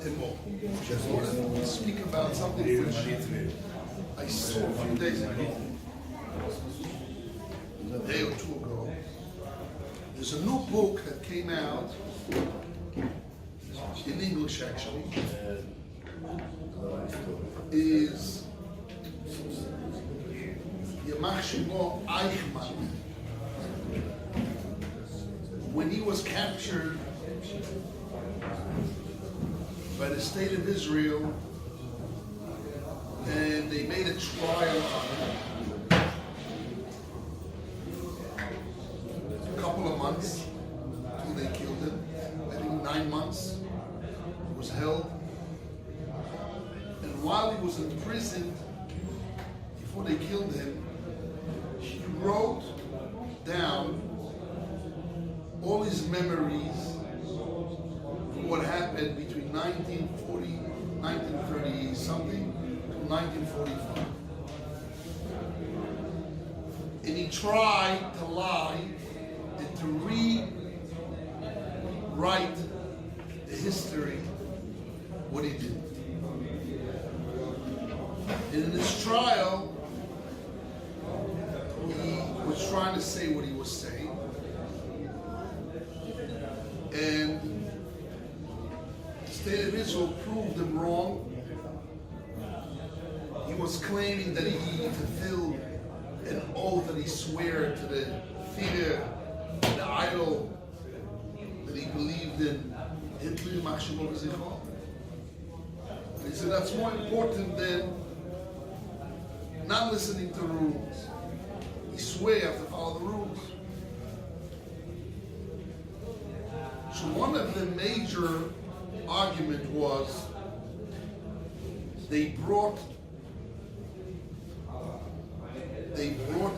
Emor. Just wanted to speak about something which I saw a few days ago, a day or two ago. There's a new book that came out in English, actually. Is Yamach Shemo Eichmann. When he was captured by the state of Israel, and they made a trial on him. A couple of months until they killed him. I think 9 months he was held. And while he was imprisoned, before they killed him, he wrote down all his memories of what happened between 1940, 1930 something to 1945. And he tried to lie and to rewrite the history, what he did. And in this trial, he was trying to say what he was saying. And the state of Israel proved him wrong. He was claiming that he fulfilled an oath that he swore to the theater, the idol that he believed in. And he said that's more important than not listening to rules. He swore you have to follow the rules. So one of the major argument was they brought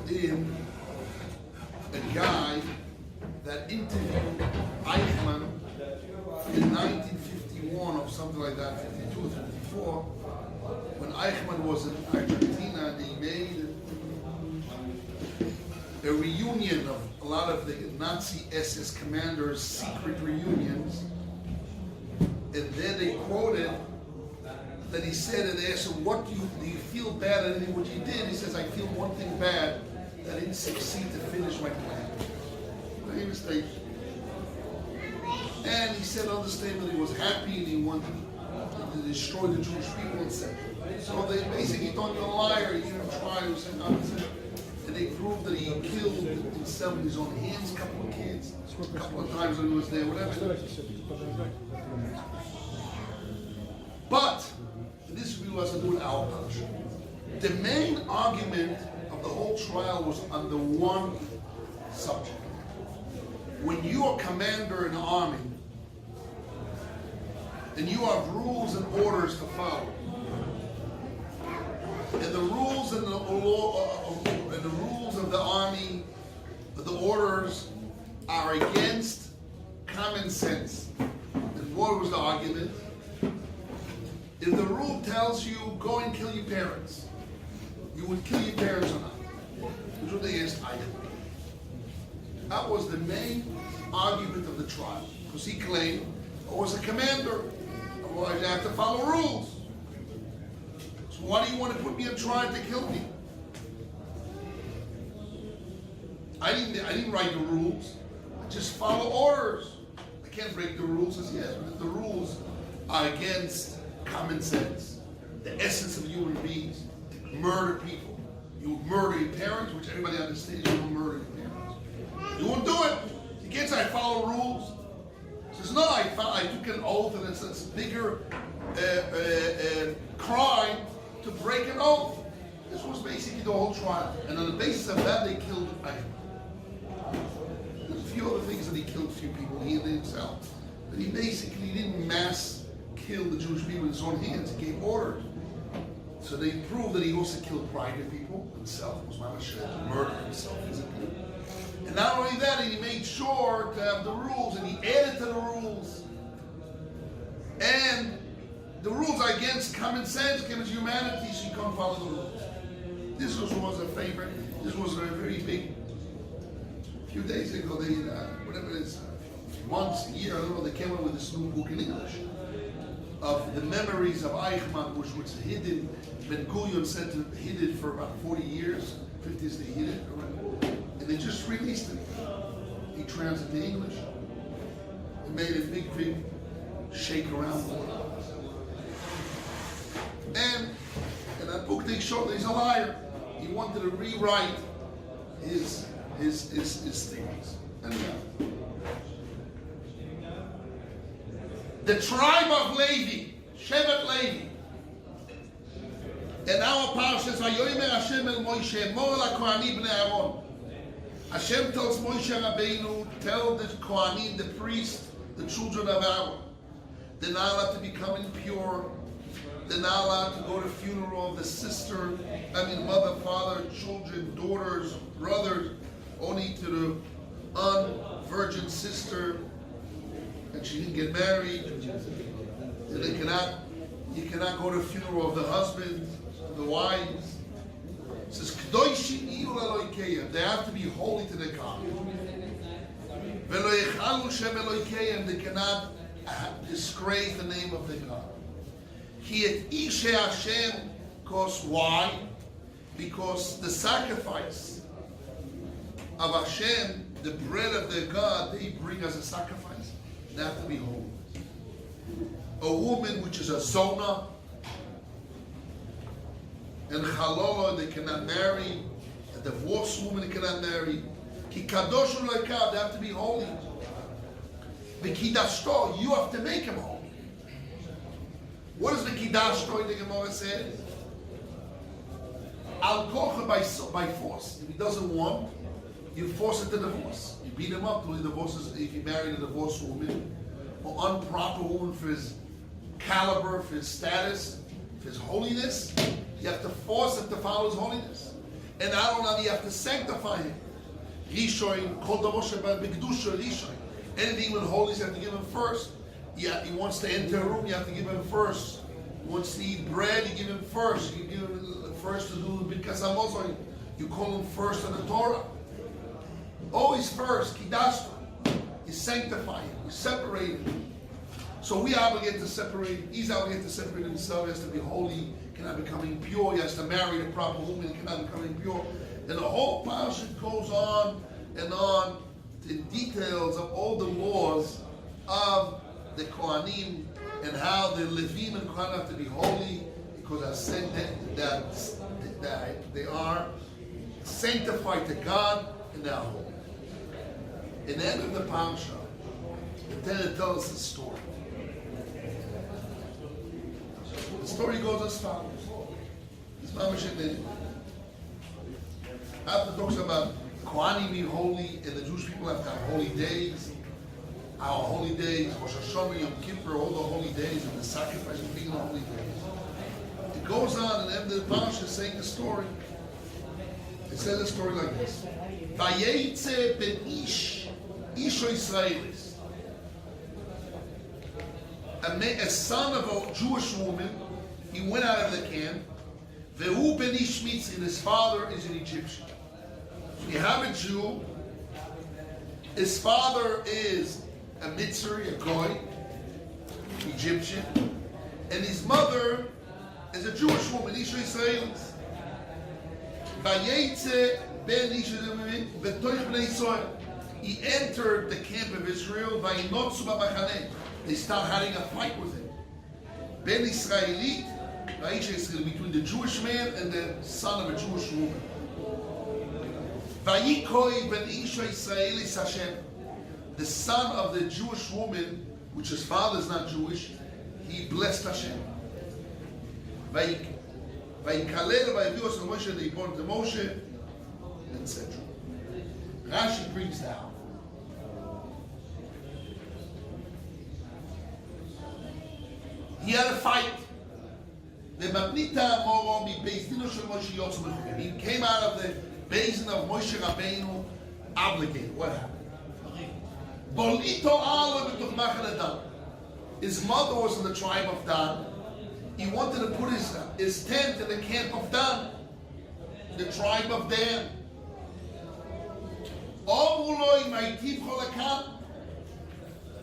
in a guy that interviewed Eichmann in 1951 or something like that, 52 or 54, when Eichmann was in Argentina. They made a reunion of a lot of the Nazi SS commanders' secret reunions, and then they quoted that he said, and they asked him, "What do you feel bad at anything what you did?" He says, "I feel one thing bad, that I didn't succeed to finish my plan." Great mistake. And he said on the statement he was happy and he wanted to destroy the Jewish people, etc. So they basically thought you're a liar, you didn't try, you said nonsense. And they proved that he killed himself with his own hands, a couple of kids, a couple of times when he was there, whatever. But this really was to do with our culture. The main argument of the whole trial was on the one subject. When you are commander in the army, and you have rules and orders to follow, and the rules and the rules of the army, the orders are against common sense. And what was the argument? If the rule tells you go and kill your parents, you would kill your parents or not? Which was they asked Eichmann. That was the main argument of the trial, because he claimed I was a commander. Otherwise, I have to follow rules. So why do you want to put me on trial to kill me? I didn't write the rules. I just follow orders. I can't break the rules. He says, yes, but the rules are against common sense, the essence of human beings, to murder people. You would murder your parents, which everybody understands. You will murder your parents. You won't do it. You can't say I follow rules. He says, no, I took an oath, and it's a bigger crime to break an oath. This was basically the whole trial. And on the basis of that, they killed Eichmann. There's a few other things that he killed a few people, he and himself. But he basically didn't mass kill the Jewish people with his own hands. He gave orders. So they proved that he also killed private people, himself, was murdered himself physically. And not only that, he made sure to have the rules, and he added to the rules. And the rules are against common sense, against humanity, so you can't follow the rules. This was a favorite. This was a very big. A few days ago, they, whatever it is, months, a year, I don't know, they came up with this new book in English. of the memories of Eichmann, which was hidden. Ben Gurion said to hid it for about 40 years, 50 years they hid it, and they just released it. He translated to English. It made a big shake around the world. And that book they showed he's a liar. He wanted to rewrite his things. Anyhow. The tribe of Levi, Shevet Levi. And our Parashat says, "Vayomer Hashem el Moshe, Emor la Kohanim bnei Aaron." Hashem tells Moshe Rabbeinu, tell the Kohanim, the priests, the children of Aaron, they're not allowed to become impure. They're not allowed to go to the funeral of the mother, father, children, daughters, brothers, only to the unvirgin sister, and she didn't get married. And you cannot go to the funeral of the husband, the wives. It says, "Kedoshim yiyu l'Elokeim." They have to be holy to their God. V'lo yechalu shem Elokeim. They cannot disgrace the name of their God. Ki et ishe Hashem. Because why? Because the sacrifice of Hashem, the bread of their God, they bring as a sacrifice. They have to be holy. A woman which is a zona and chalolo, they cannot marry. A divorced woman cannot marry. Ki kadosh u'leikav, they have to be holy. V'kidashto, you have to make him holy. What does the kidashto in the Gemara say? Al kocha by force. If he doesn't want, you force it to divorce. You beat him up till he divorces. If you marry a divorced woman or improper woman for his caliber, for his status, for his holiness, you have to force him to follow his holiness. And not only you have to sanctify him. Rishoin, kol davor sheba b'kedusha rishoin. Anything with holiness, you have to give him first. Yeah, he wants to enter a room, you have to give him first. He wants to eat bread, you give him first. You give him first to do because you call him first in the Torah. Always first, kidashta. You sanctify him, you separate him. So we are obligated to separate. He's obligated to separate himself. He has to be holy. Cannot become impure. He has to marry the proper woman. He cannot become impure. And the whole Parashat goes on and on in details of all the laws of the Kohanim and how the Levim and Kohanim have to be holy because I said that they are sanctified to God and they are holy. In the end of the Parashat, then it tells us a story. The story goes as follows. It's mamash in there. After talks about Kohanim being holy and the Jewish people have to have holy days, our holy days, Rosh Hashanah, Yom Kippur, all the holy days and the sacrifice of being the holy days. It goes on and then the Parashat is saying the story. It says a story like this. Vayetze ben ish Isho Israelis. A son of a Jewish woman, he went out of the camp. Ve'u ben ish Mitzri, and his father is an Egyptian. So you have a Jew, his father is a Mitzri, a Goy, Egyptian, and his mother is a Jewish woman, Isho Israelis. Vayetze ben ish v'toich b'nei Yisrael. He entered the camp of Israel. Vayinotzu b'machaneh. They start having a fight with him. Ben Israelit, between the Jewish man and the son of a Jewish woman. Vayikoi ben Isha Israelis Hashem. The son of the Jewish woman, which his father is not Jewish, he blessed Hashem. Vayikalel vayivios to Moshe, they born to Moshe, etc. Rashi brings down. He had a fight. He came out of the basin of Moshe Rabbeinu obligated. What happened? His mother was in the tribe of Dan. He wanted to put his tent in the camp of Dan, the tribe of Dan.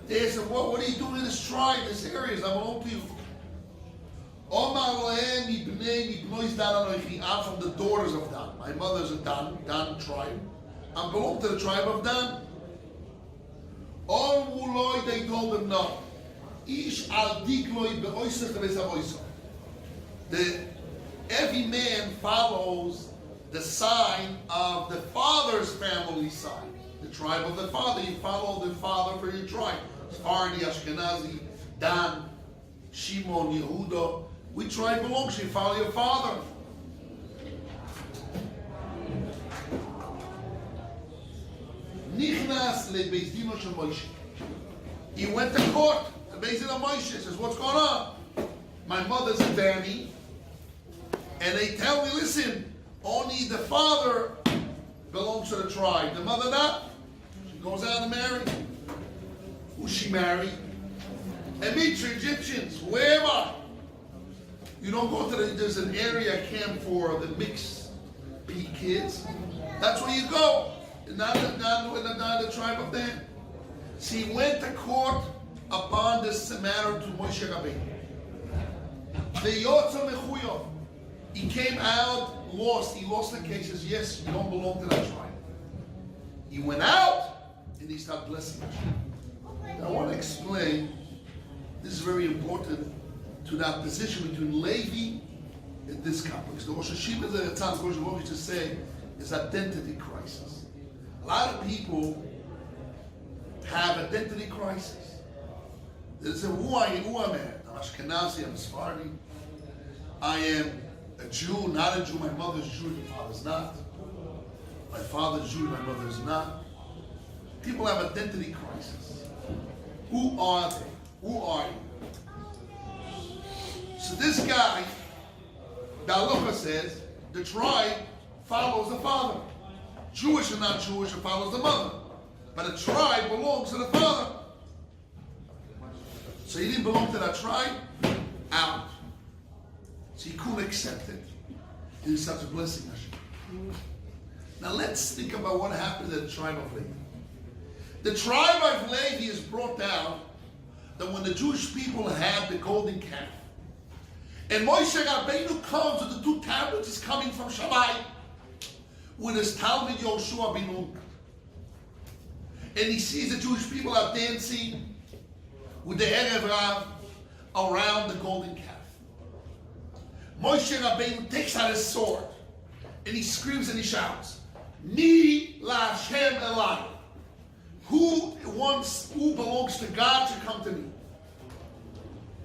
They said, what are you doing in this tribe, this area? I belong to you. I'm from the daughters of Dan. My mother's a Dan tribe. I belong to the tribe of Dan. All Muloi, they told him no. Ish al dikloi be'oisach be'savoisach. Every man follows the sign of the father's family side. The tribe of the father. You follow the father for your tribe. Sephardi, Ashkenazi, Dan, Shimon, Yehuda. Which tribe belongs to you? Follow your father. Nichnas le Beis Dino shel Moshe. He went to court. The Beis Din of Moshe says, "What's going on? My mother's a Danny, and they tell me, listen, only the father belongs to the tribe. The mother not. She goes out to marry. Who's she married? Emitra, Egyptians. Where am I? You don't go to there's an area camp for the mixed kids. That's where you go. Not the tribe of Dan. So he went to court upon this matter to Moshe Rabbeinu. The Yotza Mechuyo. He came out, lost. He lost the case. He says, yes, you don't belong to that tribe. He went out and he started blessing Hashem. Now I want to explain, this is very important to that position between Levi and this complex. The Rosh Yeshiva that Tzaddik Rosh Yeshiva used to say is identity crisis. A lot of people have identity crisis. They say, who am I? I'm Ashkenazi, I'm Sephardi. I am a Jew, not a Jew. My mother's Jewish, my father's not. My father's Jewish, my mother's not. People have identity crisis. Who are they? Who are you? So this guy, the halacha says, the tribe follows the father. Jewish or not Jewish, it follows the mother. But a tribe belongs to the father. So he didn't belong to that tribe, out. So he couldn't accept it. It is such a blessing. Now let's think about what happened to the tribe of Levi. The tribe of Levi is brought down that when the Jewish people had the golden calf, and Moshe Rabbeinu comes with the two tablets, is coming from Shammai with his Talmid Yoshua bin Nun. And he sees the Jewish people are dancing with the Erev Rav around the golden calf. Moshe Rabbeinu takes out his sword and he screams and he shouts, Mi la Hashem Elai. Who belongs to God should come to me?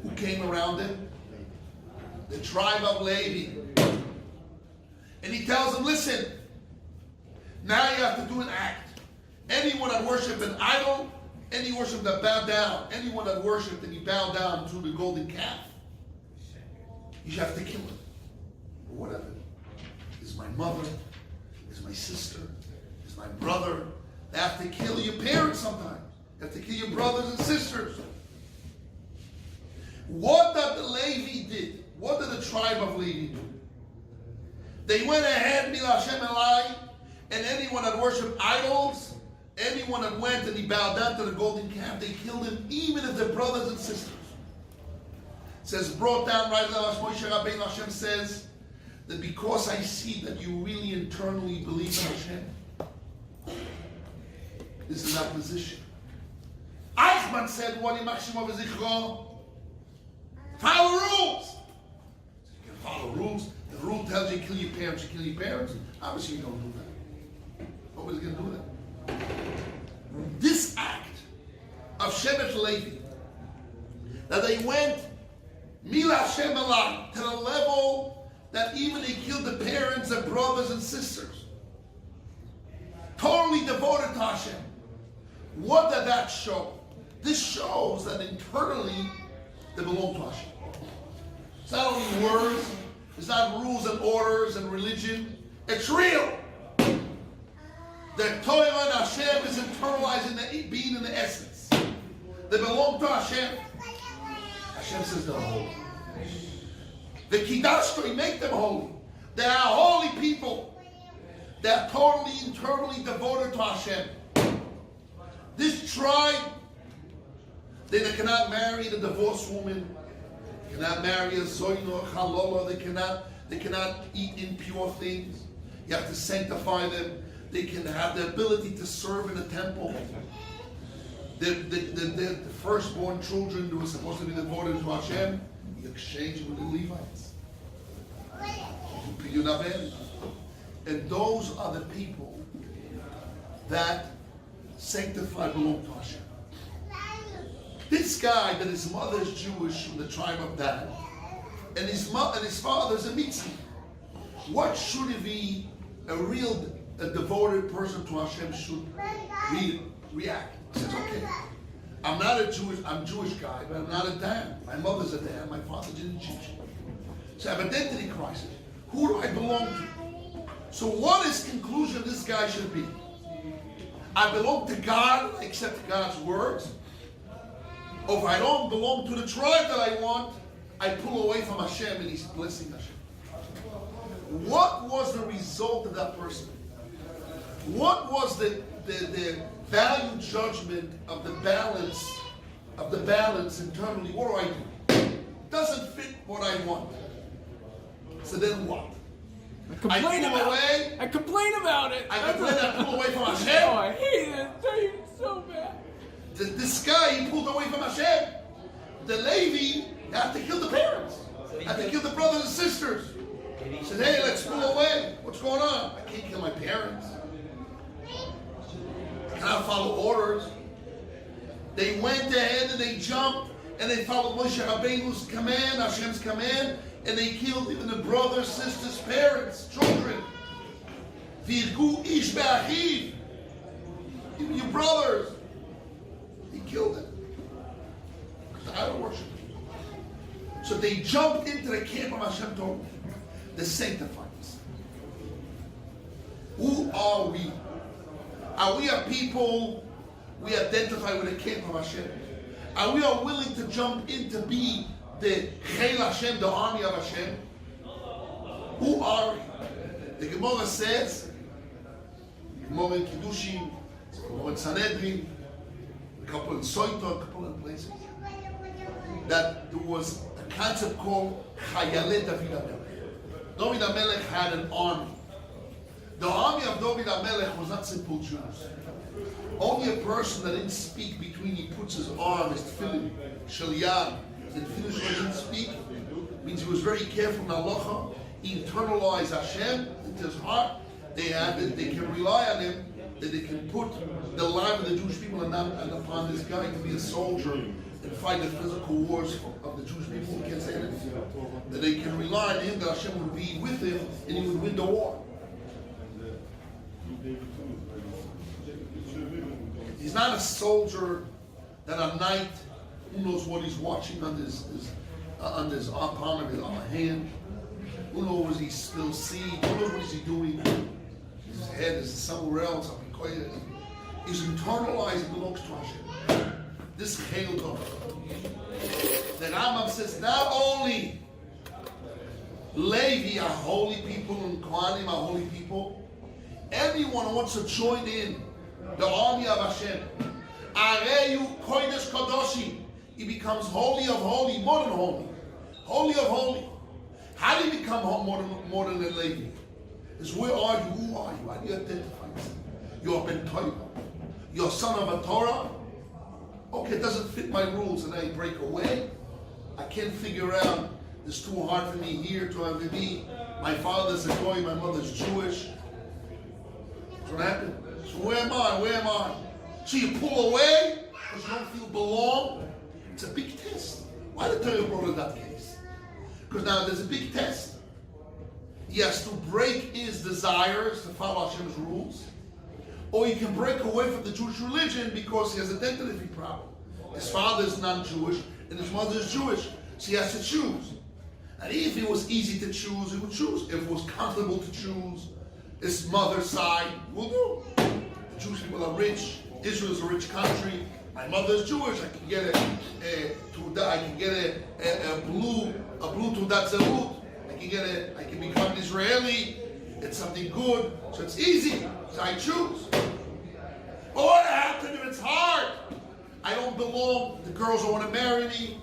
Who came around him? The tribe of Levi. And he tells them, listen, now you have to do an act. Anyone that worship an idol, any worship that bow down, anyone that worship and you bow down to the golden calf, you have to kill him. Or whatever. Is my mother, is my sister, is my brother. They have to kill your parents sometimes. You have to kill your brothers and sisters. What did the Levi did? What did the tribe of Levi do? They went ahead, Mil Hashem Elai, and anyone that worshipped idols, anyone that went and he bowed down to the golden calf, they killed him, even if they're brothers and sisters. It says, brought down right now, Moshe Rabbeinu, Hashem says, that because I see that you really internally believe in Hashem, this is our position. Eichmann said, follow rules. You can follow rules. The rule tells you kill your parents, you kill your parents. Obviously you don't do that. Nobody's going to do that. This act of Shevet Levi, that they went Mila Hashem Elai, to the level that even they killed the parents and brothers and sisters. Totally devoted to Hashem. What did that show? This shows that internally they belong to Hashem. It's not only words, it's not rules and orders and religion. It's real. The Torah and Hashem is internalizing the being in the essence. They belong to Hashem. Hashem says they're holy. The Kiddush, make them holy. They are holy people. They are totally internally devoted to Hashem. This tribe, they cannot marry the divorced woman. cannot marry a zoino, halola. They cannot eat impure things. You have to sanctify them. They can have the ability to serve in the temple. The firstborn children who were supposed to be devoted to Hashem, you exchange with the Levites. And those are the people that sanctify, belong to Hashem. This guy that his mother is Jewish from the tribe of Dan, and his father is a Mitzi. What should he be? A devoted person to Hashem should react. He says, okay, I'm Jewish guy, but I'm not a Dan. My mother's a Dan. My father didn't teach me. So I have identity crisis. Who do I belong to? So what his conclusion this guy should be? I belong to God, I accept God's words. Or if I don't belong to the tribe that I want, I pull away from Hashem and he's blessing Hashem. What was the result of that person? What was the value judgment of the balance internally? What do I do? Doesn't fit what I want. So then what? I complain about it. I pull away from Hashem. Oh, I hate it. It's so bad. This guy, he pulled away from Hashem. The Levi had to kill the parents. Had to kill the brothers and sisters. He said, hey, let's pull away. What's going on? I can't kill my parents. I cannot follow orders. They went ahead and they jumped and they followed Moshe Rabbeinu's command, Hashem's command, and they killed even the brothers, sisters, parents, children. Virgu ish be'achiv. Even your brothers. He killed them. Because I don't worship. So they jumped into the camp of Hashem Torah. The sanctifiers. Who are we? Are we a people we identify with the camp of Hashem? Are we willing to jump in to be the Chel Hashem, the army of Hashem? Who are we? The Gemara says, Gemara in Kiddushin, Gemara in Sanhedrin, a couple in Soita, a couple in places, that there was a concept called Chayale David HaMelech. David HaMelech had an army. The army of David HaMelech was not simple Jews. Only a person that didn't speak between he puts his arm, his tefillin, shaliyah, and finish what he didn't speak, means he was very careful in halacha. He internalized Hashem into his heart. They can rely on him, that they can put the life of the Jewish people and upon this guy to be a soldier and fight the physical wars of the Jewish people who can't say anything. That they can rely on him, that Hashem would be with him and he would win the war. He's not a soldier that at night, who knows what he's watching on his palm of his hand. Who knows what he still sees? Who knows what is he doing? His head is somewhere else. He's internalized and belongs to Hashem. This Chel Dor. The Rambam says not only Levi are holy people and Kohanim are holy people, everyone who wants to join in the army of Hashem. Areyu Kodesh Kadoshi. He becomes holy of holy, more than holy. Holy of holy. How do you become more than a Levi? Is where are you? Who are you? How do you identify yourself? You're a Ben Torah. You're a son of a Torah. Okay, it doesn't fit my rules and I break away. I can't figure out, it's too hard for me here to have to be. My father's a Goy, my mother's Jewish. That's what happened. So where am I? Where am I? So you pull away because you don't feel belong. It's a big test. Why did Torah brought in that case? Because now there's a big test. He has to break his desires to follow Hashem's rules. Or he can break away from the Jewish religion because he has an identity problem. His father is non-Jewish and his mother is Jewish. So he has to choose. And if it was easy to choose, he would choose. If it was comfortable to choose, his mother's side will do. The Jewish people are rich. Israel is a rich country. My mother is Jewish. I can get a blue Taudat Zehut. I can become an Israeli. It's something good. So it's easy. So I choose. But what happens if it's hard? I don't belong. The girls don't want to marry me.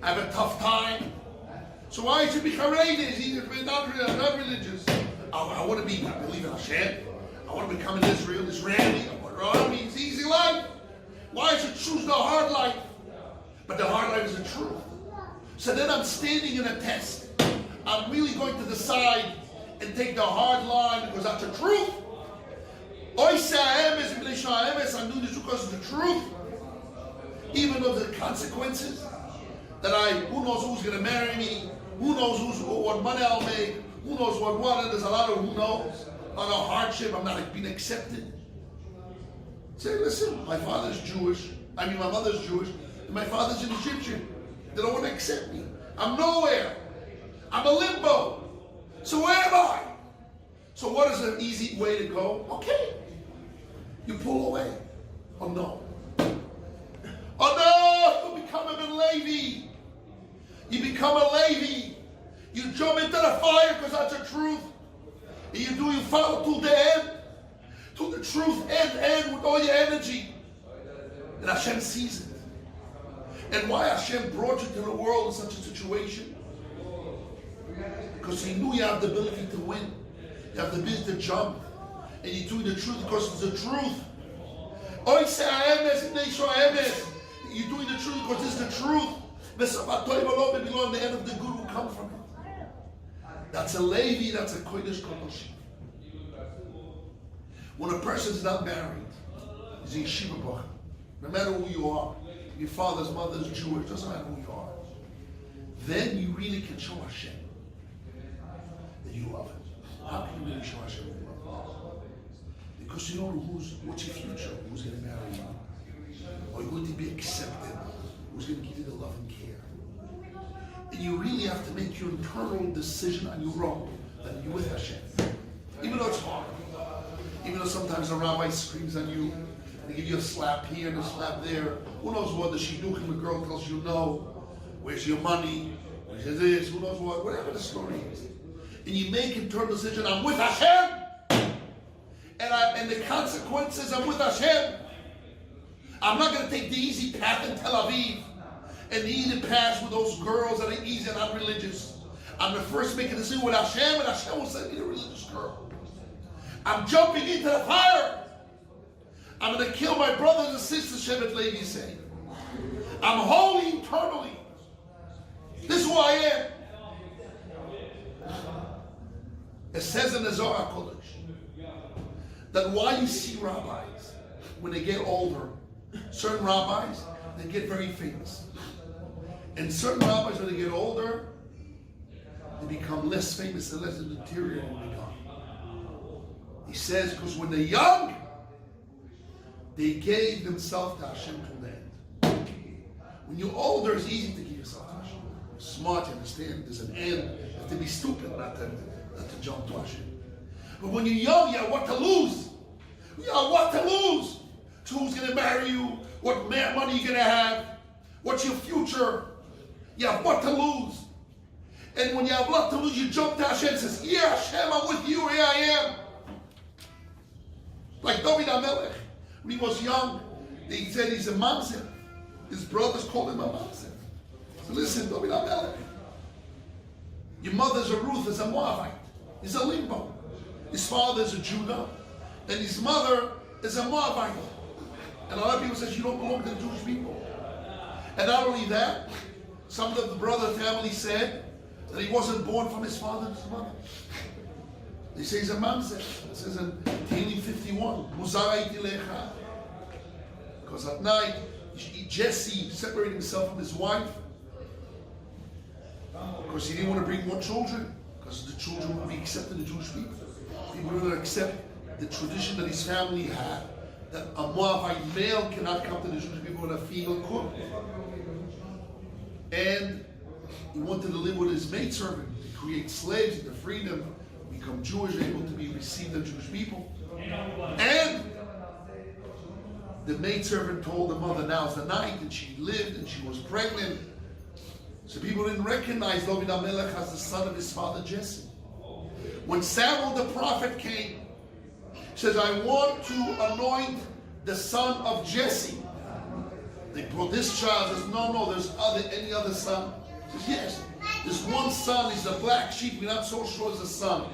I have a tough time. So why should be courageous, even not religious? I want to believe in Hashem. I want to become an Israeli. I want to army. It's easy life. Why I should choose the hard life? But the hard life is the truth. So then I'm standing in a test. I'm really going to decide and take the hard line because that's the truth. I do this because of the truth. Even though the consequences that who knows who's going to marry me, who knows what money I'll make, who knows what, and there's a lot of who knows, a lot of hardship, I'm not being accepted. Say, listen, my father's Jewish, my mother's Jewish, and my father's an Egyptian. They don't want to accept me. I'm nowhere. I'm a limbo. So where am I? So what is an easy way to go? Okay. You pull away. Oh no. Oh no! You become a Levi. You become a Levi. You jump into the fire because that's the truth. And you follow to the end. To the truth end with all your energy. And Hashem sees it. And why Hashem brought you to the world in such a situation? Because He knew you have the ability to win. You have the ability to jump. And you're doing the truth because it's the truth. You're doing the truth because it's the truth. The end of the good will come from it. That's a Levi, that's a Kodesh Kodesh. When a person is not married, he's a Yeshiva boy. No matter who you are, your father's, mother's Jewish, doesn't matter who you are. Then you really can show Hashem that you love Him. How can you really show Hashem that you love Him? Because you don't know what's your future, who's going to marry you, or you're going to be accepted, who's going to give you the love and care. And you really have to make your internal decision on your own that you're with Hashem. Even though it's hard. Even though sometimes a rabbi screams on you, they give you a slap here and a slap there. Who knows what? The shidduchim, the girl tells you no. Where's your money? Where's this? Who knows what? Whatever the story is. And you make internal decision, I'm with Hashem. And the consequences, I'm with Hashem. I'm not going to take the easy path in Tel Aviv and the easy path with those girls that are easy and not religious. I'm the first making a decision with Hashem, and Hashem will send me a religious girl. I'm jumping into the fire. I'm going to kill my brothers and sisters, Shevet Levi say. I'm holy internally. This is who I am. It says in the Zohar Kodesh that why you see rabbis, when they get older, certain rabbis, they get very famous. And certain rabbis, when they get older, they become less famous and less deteriorated than they become. He says, because when they're young, they gave themselves to Hashem till the end. When you're older, it's easy to give yourself to Hashem. You're smart, you understand, there's an end. You have to be stupid not to jump to Hashem. But when you're young, you have what to lose. You have what to lose. So who's going to marry you? What money you're going to have? What's your future? You have what to lose. And when you have what to lose, you jump to Hashem and says, yeah, Hashem, I'm with you, here I am. Like David HaMelech. When he was young, they said he's a mamzer. His brothers called him a mamzer. So listen, David HaMelech. Your mother's a Ruth, is a Moabite. He's a limbo. His father is a Judah, and his mother is a Moabite. And a lot of people say you don't belong to the Jewish people. And not only that, some of the brother family said that he wasn't born from his father and his mother. They say he's a mamzer. It says in Tehillim 51, Mussar lecha. Because at night, Jesse separated himself from his wife because he didn't want to bring more children, because the children would be accepted in the Jewish people. He wouldn't accept the tradition that his family had, that a Moabite male cannot come to the Jewish people when a female could. And he wanted to live with his maidservant, to create slaves, to free them, become Jewish, able to be received as Jewish people. And the maidservant told the mother, now's the night, and she lived and she was pregnant. So people didn't recognize David HaMelech as the son of his father Jesse. When Samuel the prophet came, he says, I want to anoint the son of Jesse. They brought this child. Says, no, there's any other son. He says, yes. There's one son. He's a black sheep. We're not so sure it's a son.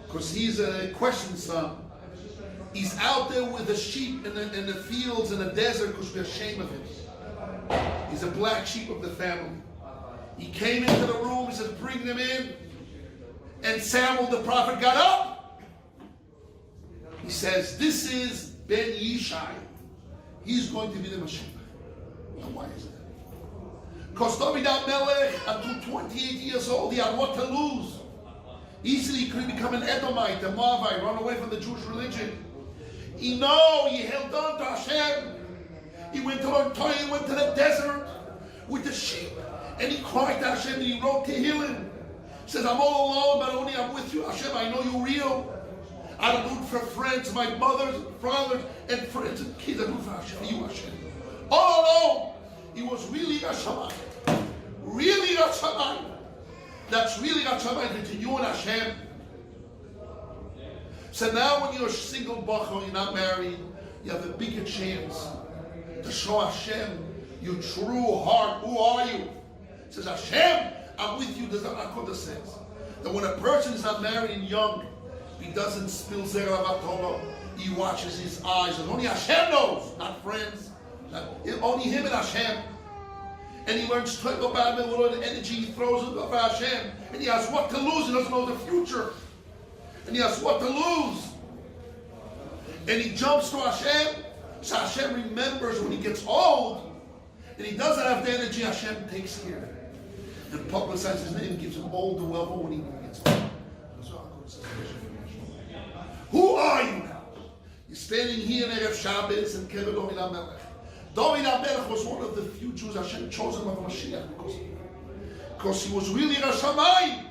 Because he's a question son. He's out there with the sheep in the fields in the desert because we're ashamed of him. He's a black sheep of the family. He came into the room. He said, bring them in. And Samuel the prophet got up. He says, this is Ben Yishai. He's going to be the Mashiach. Now why is that? Because David HaMelech, until 28 years old, he had what to lose. Easily he could become an Edomite, a Moabite, run away from the Jewish religion. He held on to Hashem. He went to Torah, he went to the desert with the sheep. And he cried to Hashem and he wrote Tehillim. He says, I'm all alone, but only I'm with you. Hashem, I know you're real. I don't do it for friends, my mothers, fathers, and friends and kids. I do it for Hashem, for you, Hashem. All alone. He was really Hashem. Really Hashem. That's really Hashem between you and Hashem. So now when you're a single bachor, you're not married, you have a bigger chance to show Hashem your true heart. Who are you? It says, Hashem, I'm with you. There's an Akodah says that when a person is not married and young, he doesn't spill Zerah Vatolo. He watches his eyes. And only Hashem knows, not friends. Only him and Hashem. And he learns to talk about him with all the energy he throws into Hashem. And he has what to lose. He doesn't know the future. And he has what to lose. And he jumps to Hashem. So Hashem remembers when he gets old and he doesn't have the energy, Hashem takes care of it. And publicizes his name and gives him all the wealth when he gets old. Who are you now? You're standing here in Erev Shabbos and Kever David HaMelech. David HaMelech was one of the few Jews Hashem chosen by Mashiach because he was really Rashamayim.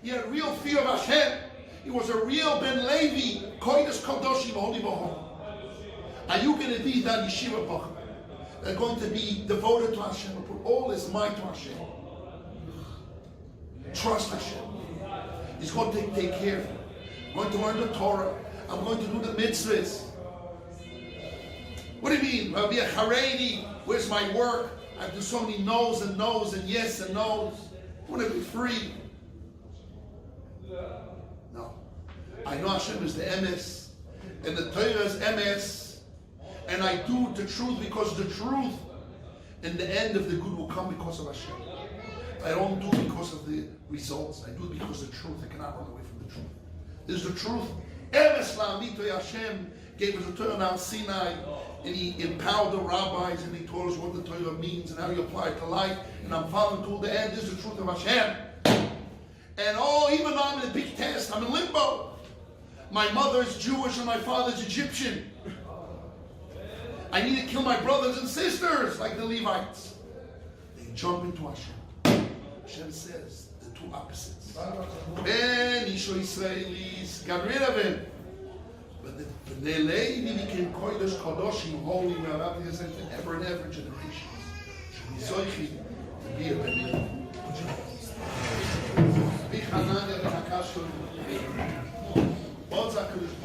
He had real fear of Hashem. He was a real Ben Levi, Kodesh Kodoshim, Holy Bohom. Are you going to be that Yeshiva Bachar? They're going to be devoted to Hashem and put all his might to Hashem. Trust Hashem. He's going to take care of you. I'm going to learn the Torah. I'm going to do the mitzvahs. What do you mean? Rabbi Haredi, where's my work? I do so many no's and no's and yes and no's. I want to be free. No. I know Hashem is the emes, and the Torah is emes, and I do the truth because the truth and the end of the good will come because of Hashem. I don't do it because of the results. I do it because of the truth. I cannot run away from the truth. This is the truth. Emes la'amitoy Hashem gave us the Torah on Sinai, and he empowered the rabbis, and he taught us what the Torah means and how you apply it to life. And I'm following till the end. This is the truth of Hashem. And even though I'm in a big test, I'm in limbo. My mother is Jewish and my father is Egyptian. I need to kill my brothers and sisters like the Levites. They jump into Hashem. Hashem says the two opposites. Ben Isho Israelis got rid of him. But the Levi became Kodesh Kodoshim, holy, where Rabbi has said ever and ever generations. Should be Zoichi to be a Ben. Botzer could have